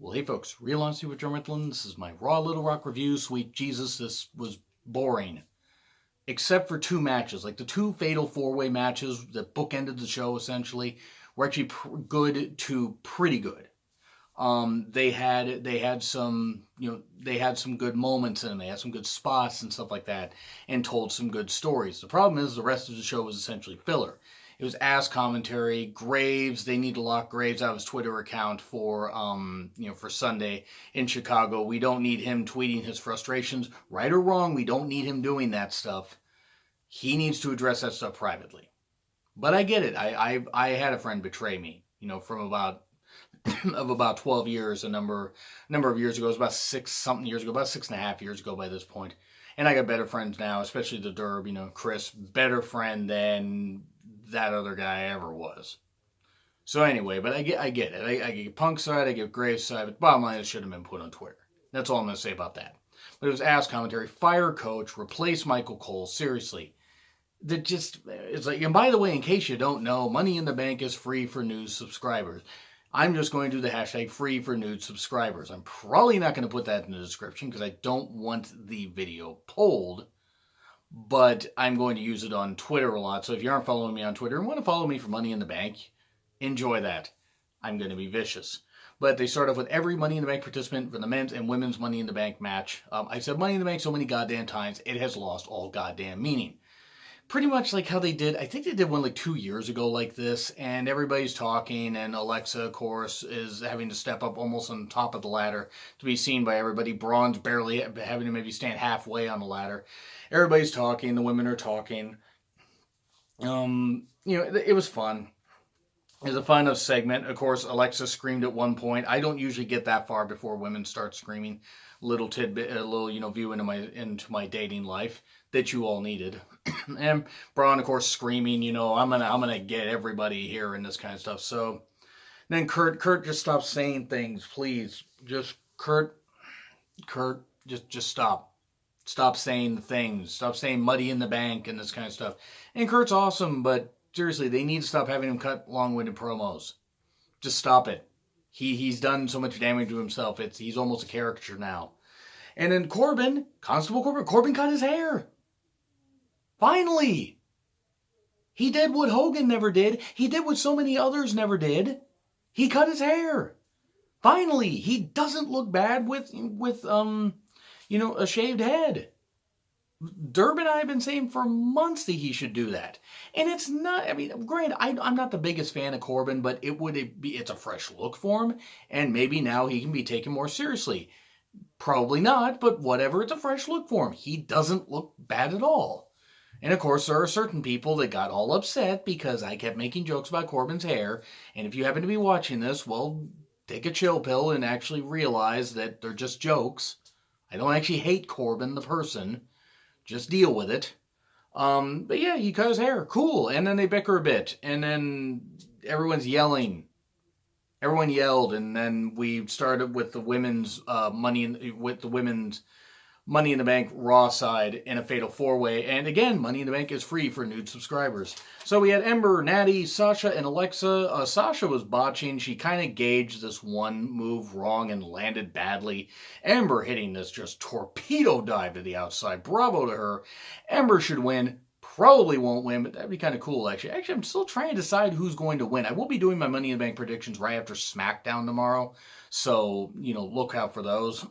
Well, hey folks, Real Honesty with John Ritlin. This is my Raw Little Rock review. Sweet Jesus, this was boring. Except for two matches. Like the two fatal four-way matches that bookended the show, essentially, were actually good to pretty good. They had some they had some good moments in them. They had some good spots and stuff like that, and told some good stories. The problem is the rest of the show was essentially filler. It was ass commentary. Graves, they need to lock Graves out of his Twitter account for for Sunday in Chicago. We don't need him tweeting his frustrations, right or wrong. We don't need him doing that stuff. He needs to address that stuff privately. But I get it. I had a friend betray me, from about 12 years, a number of years ago. It was about 6 something years ago, about 6.5 years ago by this point. And I got better friends now, especially the Derb, Chris, better friend than that other guy ever was. So anyway, but I get it. I get Punk's side, I get Graves' side, but the bottom line, it should have been put on Twitter. That's all I'm going to say about that. But it was ass commentary. Fire coach, replace Michael Cole. Seriously. It's like, and by the way, in case you don't know, Money in the Bank is free for new subscribers. I'm just going to do the hashtag free for new subscribers. I'm probably not going to put that in the description because I don't want the video pulled, but I'm going to use it on Twitter a lot. So if you aren't following me on Twitter and want to follow me for Money in the Bank, enjoy that. I'm going to be vicious. But they start off with every Money in the Bank participant for the men's and women's Money in the Bank match. I said Money in the Bank so many goddamn times, it has lost all goddamn meaning. Pretty much like how they did, I think they did one like 2 years ago like this, and everybody's talking, and Alexa, of course, is having to step up almost on top of the ladder to be seen by everybody. Braun's barely having to maybe stand halfway on the ladder. Everybody's talking, the women are talking. It was fun. It was a fun enough segment. Of course, Alexa screamed at one point. I don't usually get that far before women start screaming. Little tidbit, a little view into my dating life that you all needed. And Braun, of course, screaming, I'm gonna get everybody here and this kind of stuff. So then Kurt just stop saying things, please. Just Kurt, just stop. Stop saying the things. Stop saying Money in the Bank and this kind of stuff. And Kurt's awesome, but seriously, they need to stop having him cut long-winded promos. Just stop it. He's done so much damage to himself. He's almost a caricature now. And then Constable Corbin cut his hair. Finally. He did what Hogan never did. He did what so many others never did. He cut his hair. Finally, he doesn't look bad with a shaved head. Derb and I have been saying for months that he should do that. And it's not, granted, I'm not the biggest fan of Corbin, but it's a fresh look for him, and maybe now he can be taken more seriously. Probably not, but whatever, it's a fresh look for him. He doesn't look bad at all. And of course, there are certain people that got all upset because I kept making jokes about Corbin's hair, and if you happen to be watching this, well, take a chill pill and actually realize that they're just jokes. I don't actually hate Corbin, the person. Just deal with it. But yeah, he cut his hair. Cool. And then they bicker a bit. And then everyone's yelling. Everyone yelled. And then we started with the women's Money in the Bank Raw side in a fatal four-way. And again, Money in the Bank is free for new subscribers. So we had Ember, Natty, Sasha, and Alexa. Sasha was botching. She kind of gauged this one move wrong and landed badly. Ember hitting this just torpedo dive to the outside. Bravo to her. Ember should win. Probably won't win, but that'd be kind of cool, actually. Actually, I'm still trying to decide who's going to win. I will be doing my Money in the Bank predictions right after SmackDown tomorrow. So, look out for those.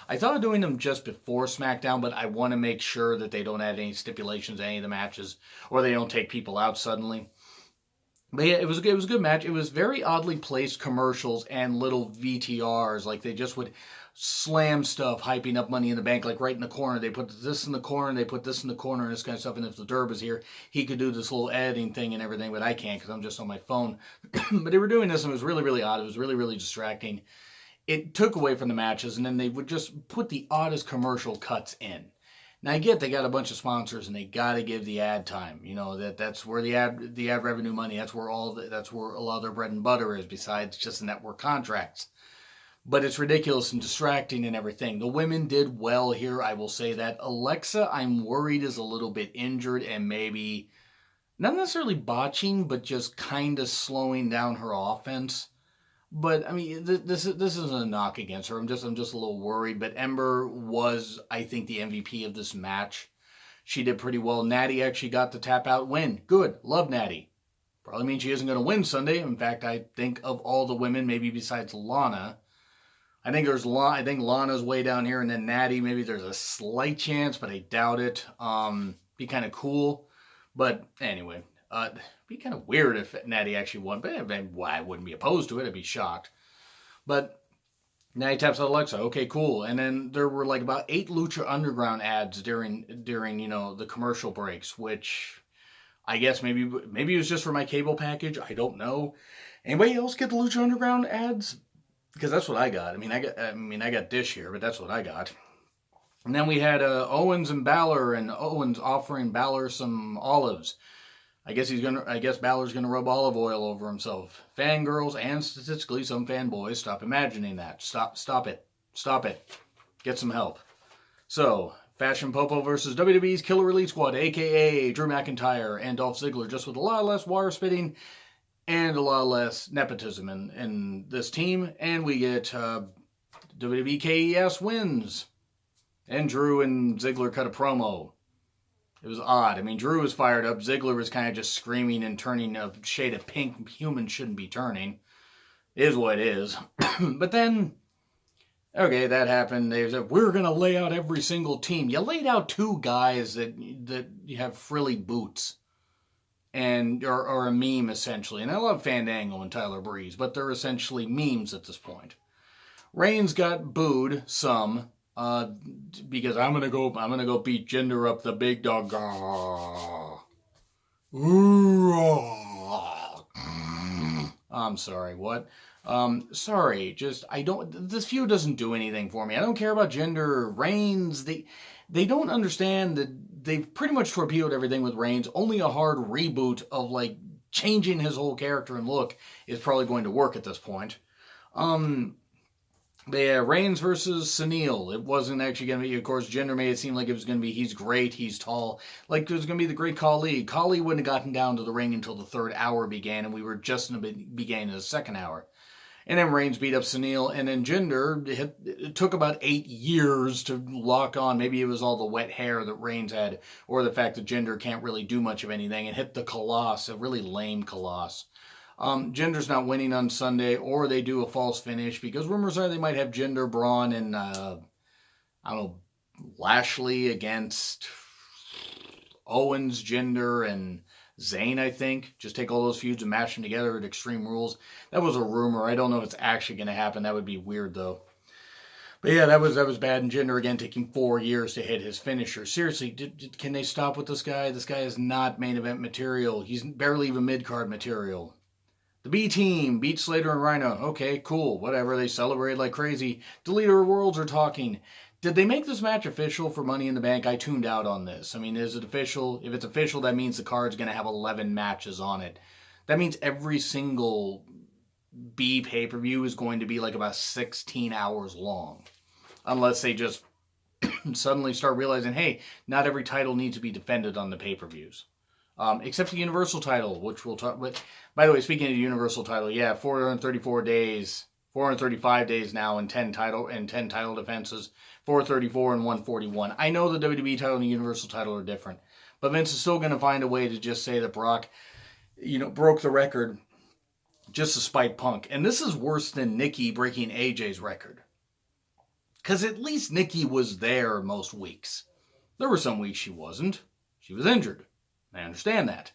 I thought of doing them just before SmackDown, but I want to make sure that they don't add any stipulations to any of the matches, or they don't take people out suddenly. But yeah, it was a good match. It was very oddly placed commercials and little VTRs. Like they just would slam stuff, hyping up Money in the Bank, like right in the corner. They put this in the corner, they put this in the corner, and this kind of stuff. And if the Derb is here, he could do this little editing thing and everything, but I can't because I'm just on my phone. But they were doing this, and it was really, really odd. It was really, really distracting. It took away from the matches, and then they would just put the oddest commercial cuts in. Now I get they got a bunch of sponsors and they got to give the ad time. That's where the ad revenue money. That's where a lot of their bread and butter is. Besides just the network contracts, but it's ridiculous and distracting and everything. The women did well here. I will say that. Alexa, I'm worried, is a little bit injured and maybe not necessarily botching, but just kind of slowing down her offense. But I mean, this isn't a knock against her. I'm just a little worried. But Ember was, I think, the MVP of this match. She did pretty well. Natty actually got the tap out win. Good. Love Natty. Probably means she isn't going to win Sunday. In fact, I think of all the women, maybe besides Lana, I think Lana's way down here, and then Natty, maybe there's a slight chance, but I doubt it. Be kind of cool. But anyway, be kind of weird if Natty actually won. But I wouldn't be opposed to it. I'd be shocked. But Natty taps out Alexa. Okay, cool. And then there were like about 8 Lucha Underground ads during the commercial breaks, which I guess maybe it was just for my cable package. I don't know. Anybody else get the Lucha Underground ads? Because that's what I got. I got Dish here, but that's what I got. And then we had Owens and Balor, and Owens offering Balor some olives. I guess Balor's gonna rub olive oil over himself. Fangirls and statistically some fanboys, stop imagining that. Stop it. Get some help. So, Fashion Popo versus WWE's Killer Elite Squad, a.k.a. Drew McIntyre and Dolph Ziggler, just with a lot less wire spitting and a lot less nepotism in this team. And we get WWE KES wins. And Drew and Ziggler cut a promo. It was odd. I mean, Drew was fired up. Ziggler was kind of just screaming and turning a shade of pink humans shouldn't be turning. It is what it is. But then, okay, that happened. They said, we're going to lay out every single team. You laid out 2 guys that you have frilly boots. And or a meme, essentially. And I love Fandango and Tyler Breeze, but they're essentially memes at this point. Reigns got booed some. Because I'm gonna go beat Jinder up the big dog. I'm sorry, what? Sorry, this feud doesn't do anything for me. I don't care about Jinder, Reigns. They don't understand that they've pretty much torpedoed everything with Reigns. Only a hard reboot of like changing his whole character and look is probably going to work at this point. Reigns versus Sunil. It wasn't actually going to be, of course, Jinder made it seem like it was going to be, he's great, he's tall. Like it was going to be the great Khali. Khali wouldn't have gotten down to the ring until the 3rd hour began, and we were just in the beginning of the 2nd hour. And then Reigns beat up Sunil, and then Jinder, it took about 8 years to lock on. Maybe it was all the wet hair that Reigns had, or the fact that Jinder can't really do much of anything, and hit the Colossus, a really lame Colossus. Jinder's not winning on Sunday, or they do a false finish, because rumors are they might have Jinder, Braun, and, Lashley against Owens, Jinder, and Zayn, I think. Just take all those feuds and mash them together at Extreme Rules. That was a rumor. I don't know if it's actually going to happen. That would be weird, though. But yeah, that was bad. And Jinder, again, taking 4 years to hit his finisher. Seriously, can they stop with this guy? This guy is not main event material. He's barely even mid-card material. The B team beat Slater and Rhino. Okay, cool, whatever. They celebrated like crazy. Deleter Worlds are talking. Did they make this match official for Money in the Bank? I tuned out on this. I mean, is it official? If it's official, that means the card's going to have 11 matches on it. That means every single B pay-per-view is going to be like about 16 hours long. Unless they just suddenly start realizing, hey, not every title needs to be defended on the pay-per-views. Except the Universal title, which we'll talk about. By the way, speaking of the Universal title, yeah, 434 days, 435 days now, and 10 title defenses, 434 and 141. I know the WWE title and the Universal title are different, but Vince is still going to find a way to just say that Brock, broke the record just to spite Punk. And this is worse than Nikki breaking AJ's record. Because at least Nikki was there most weeks. There were some weeks she wasn't. She was injured. I understand that.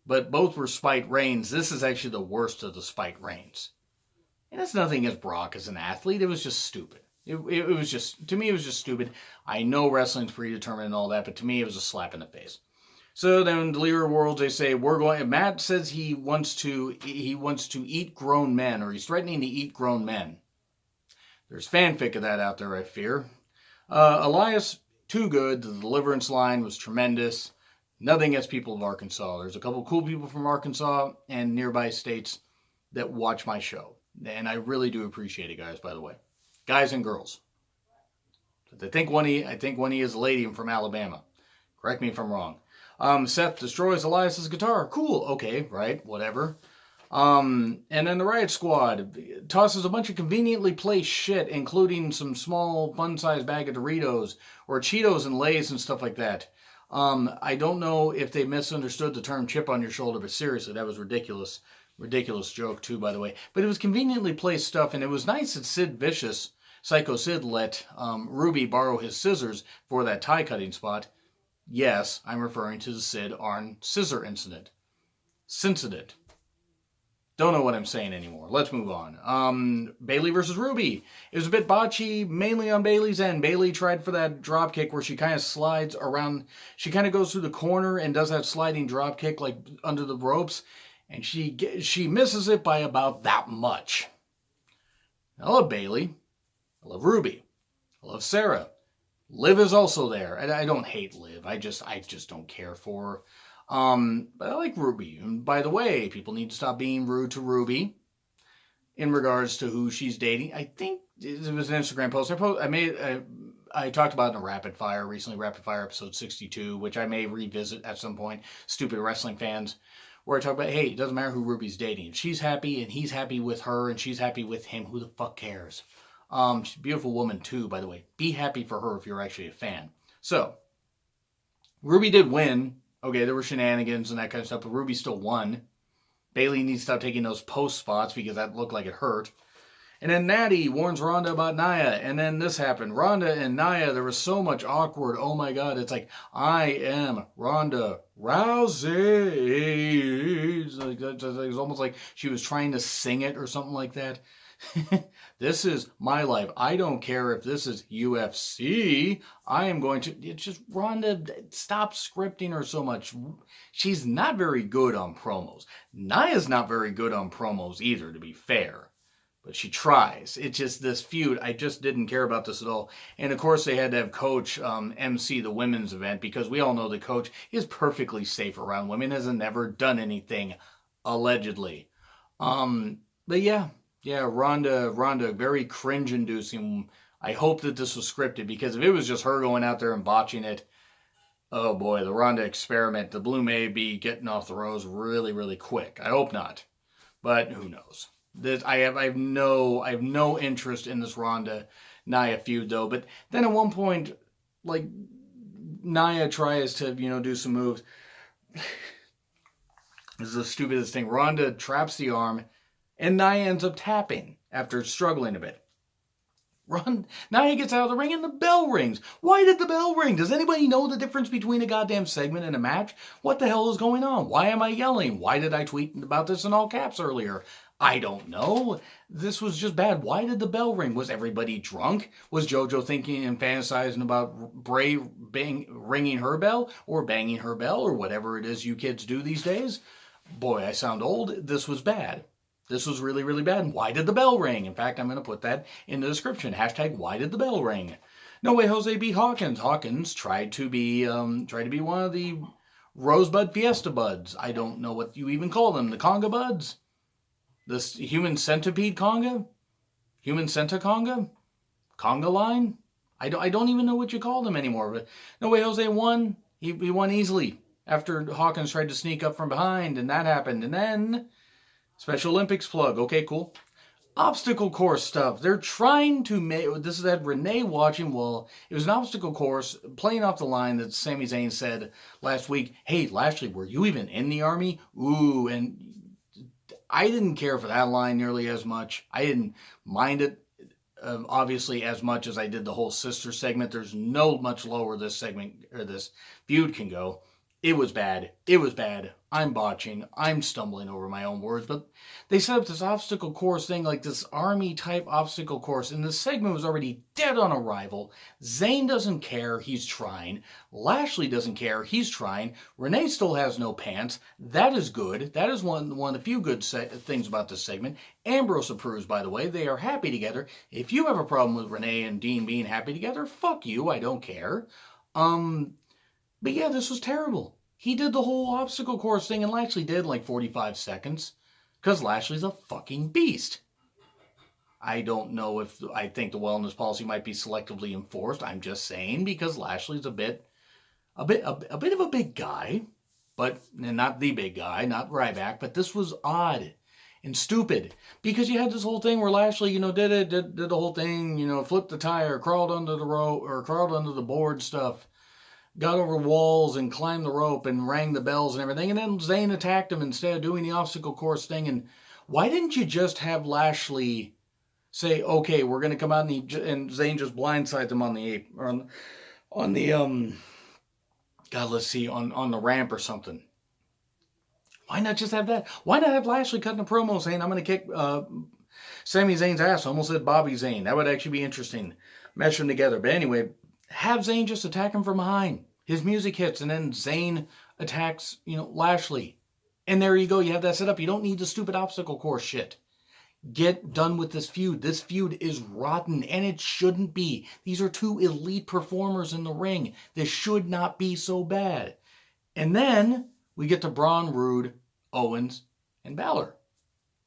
But both were spite Reigns. This is actually the worst of the spite Reigns. And it's nothing against Brock as an athlete. It was just stupid. It was just, to me, it was just stupid. I know wrestling's predetermined and all that, but to me, it was a slap in the face. So then, Deleter Worlds, they say, Matt says he wants to eat grown men, or he's threatening to eat grown men. There's fanfic of that out there, I fear. Elias, too good. The Deliverance line was tremendous. Nothing against people of Arkansas. There's a couple cool people from Arkansas and nearby states that watch my show. And I really do appreciate it, guys, by the way. Guys and girls. I think one is a lady from Alabama. Correct me if I'm wrong. Seth destroys Elias's guitar. Cool. Okay, right. Whatever. And then the Riot Squad tosses a bunch of conveniently placed shit, including some small, fun-sized bag of Doritos or Cheetos and Lay's and stuff like that. I don't know if they misunderstood the term chip on your shoulder, but seriously, that was ridiculous. Ridiculous joke, too, by the way. But it was conveniently placed stuff, and it was nice that Sid Vicious, Psycho Sid, let Ruby borrow his scissors for that tie cutting spot. Yes, I'm referring to the Sid Arn scissor incident. Sincident. Don't know what I'm saying anymore. Let's move on. Bayley versus Ruby. It was a bit botchy, mainly on Bayley's end. Bayley tried for that drop kick where she kind of slides around. She kind of goes through the corner and does that sliding drop kick like under the ropes. And she misses it by about that much. I love Bayley. I love Ruby. I love Sarah. Liv is also there. I don't hate Liv. I just don't care for her. But I like Ruby. And by the way, people need to stop being rude to Ruby in regards to who she's dating. I think it was an Instagram post. I talked about it in a Rapid Fire recently, Rapid Fire episode 62, which I may revisit at some point. Stupid wrestling fans, where I talk about, hey, it doesn't matter who Ruby's dating. If she's happy and he's happy with her and she's happy with him, who the fuck cares? She's a beautiful woman too, by the way. Be happy for her if you're actually a fan. So, Ruby did win. Okay, there were shenanigans and that kind of stuff, but Ruby still won. Bayley needs to stop taking those post spots because that looked like it hurt. And then Natty warns Ronda about Nia, and then this happened. Ronda and Nia, there was so much awkward, oh my god, it's like, I am Ronda Rousey. It was almost like she was trying to sing it or something like that. This is my life. I don't care if this is UFC. I am going to... It's just, Ronda, stop scripting her so much. She's not very good on promos. Nia's not very good on promos either, to be fair. But she tries. It's just this feud. I just didn't care about this at all. And of course, they had to have Coach MC the women's event because we all know the Coach is perfectly safe around women, has never done anything, allegedly. But yeah. Yeah, Ronda, very cringe-inducing. I hope that this was scripted, because if it was just her going out there and botching it, oh boy, the Ronda experiment, the blue may be getting off the rose really, really quick. I hope not, but who knows? I have no interest in this Ronda Nia feud though. But then at one point, like, Nia tries to do some moves. This is the stupidest thing. Ronda traps the arm. And Nia ends up tapping after struggling a bit. Nia gets out of the ring and the bell rings. Why did the bell ring? Does anybody know the difference between a goddamn segment and a match? What the hell is going on? Why am I yelling? Why did I tweet about this in all caps earlier? I don't know. This was just bad. Why did the bell ring? Was everybody drunk? Was JoJo thinking and fantasizing about Bray ringing her bell or banging her bell or whatever it is you kids do these days? Boy, I sound old. This was bad. This was really, really bad. Why did the bell ring? In fact, I'm going to put that in the description. Hashtag, why did the bell ring? No way Jose beat Hawkins. Hawkins tried to be one of the Rosebud Fiesta Buds. I don't know what you even call them. The Conga Buds? This human centipede conga? Human centaconga? Conga line? I don't even know what you call them anymore. But no way Jose won. He won easily after Hawkins tried to sneak up from behind, and that happened. And then... Special Olympics plug. Okay, cool. Obstacle course stuff. They're trying to make... This is that Renee watching. Well, it was an obstacle course playing off the line that Sami Zayn said last week. Hey, Lashley, were you even in the army? Ooh, and I didn't care for that line nearly as much. I didn't mind it, obviously, as much as I did the whole sister segment. There's no much lower this segment or this feud can go. It was bad. It was bad. I'm botching. I'm stumbling over my own words. But they set up this obstacle course thing, like this army-type obstacle course. And the segment was already dead on arrival. Zayn doesn't care. He's trying. Lashley doesn't care. He's trying. Renee still has no pants. That is good. That is one of the few good things about this segment. Ambrose approves, by the way. They are happy together. If you have a problem with Renee and Dean being happy together, fuck you. I don't care. But yeah, this was terrible. He did the whole obstacle course thing and Lashley did like 45 seconds. Because Lashley's a fucking beast. I don't know if I think the wellness policy might be selectively enforced. I'm just saying because Lashley's a bit of a big guy. But not the big guy, not Ryback. But this was odd. and stupid. Because you had this whole thing where Lashley, did the whole thing, flipped the tire, crawled under the rope, or crawled under the board stuff, got over walls and climbed the rope and rang the bells and everything. And then Zayn attacked him instead of doing the obstacle course thing. And why didn't you just have Lashley say, okay, we're going to come out and Zayn just blindsides him on the apron, or on the, God, let's see, on the ramp or something. Why not just have that? Why not have Lashley cutting a promo saying, I'm going to kick Sami Zayn's ass? I almost said Bobby Zayn. That would actually be interesting. Mesh them together. But anyway, have Zayn just attack him from behind. His music hits, and then Zayn attacks, Lashley. And there you go. You have that set up. You don't need the stupid obstacle course shit. Get done with this feud. This feud is rotten, and it shouldn't be. These are two elite performers in the ring. This should not be so bad. And then we get to Braun, Rude, Owens, and Balor.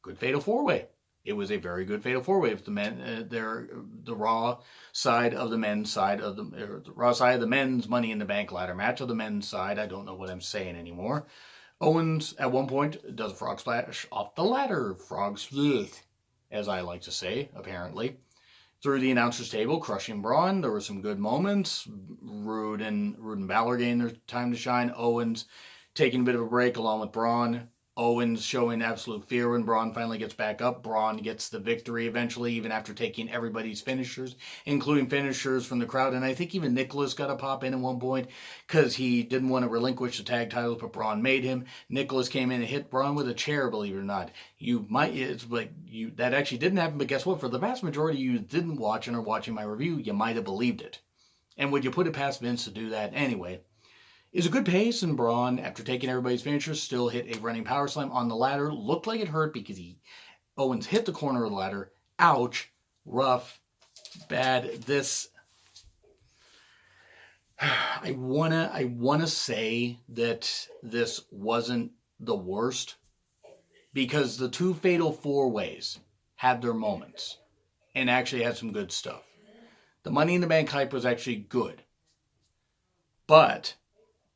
Good fatal four-way. It was a very good fatal four-way. If the men, the Raw side of the men's side of the Raw side of the men's Money in the Bank ladder match of the men's side. I don't know what I'm saying anymore. Owens at one point does a frog splash off the ladder. Frog splash, as I like to say, apparently. Through the announcer's table, crushing Braun. There were some good moments. Rude and Balor getting their time to shine. Owens taking a bit of a break along with Braun. Owens showing absolute fear when Braun finally gets back up. Braun gets the victory eventually, even after taking everybody's finishers, including finishers from the crowd. And I think even Nicholas got a pop in at one point because he didn't want to relinquish the tag titles, but Braun made him. Nicholas came in and hit Braun with a chair, believe it or not. That actually didn't happen, but guess what? For the vast majority of you that didn't watch and are watching my review, you might have believed it. And would you put it past Vince to do that? Anyway, is a good pace, and Braun, after taking everybody's finishers, still hit a running power slam on the ladder. Looked like it hurt because Owens hit the corner of the ladder. Ouch. Rough. Bad. I wanna say that this wasn't the worst because the two fatal four-ways had their moments and actually had some good stuff. The Money in the Bank hype was actually good. But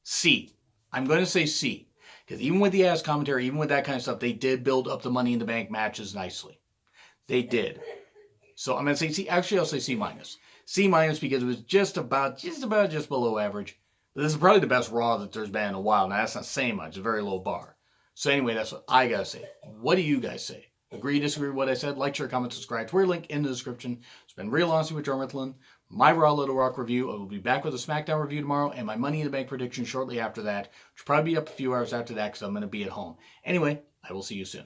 C. I'm going to say C. Because even with the ass commentary, even with that kind of stuff, they did build up the Money in the Bank matches nicely. They did. So I'm going to say C. Actually, I'll say C minus. C minus because it was just below average. But this is probably the best Raw that there's been in a while. Now, that's not saying much. It's a very low bar. So anyway, that's what I got to say. What do you guys say? Agree, disagree with what I said? Like, share, comment, subscribe. Twitter link in the description. It's been Real Honesty with John Rithlin. My Raw Little Rock review. I will be back with a SmackDown review tomorrow and my Money in the Bank prediction shortly after that, which will probably be up a few hours after that because I'm going to be at home. Anyway, I will see you soon.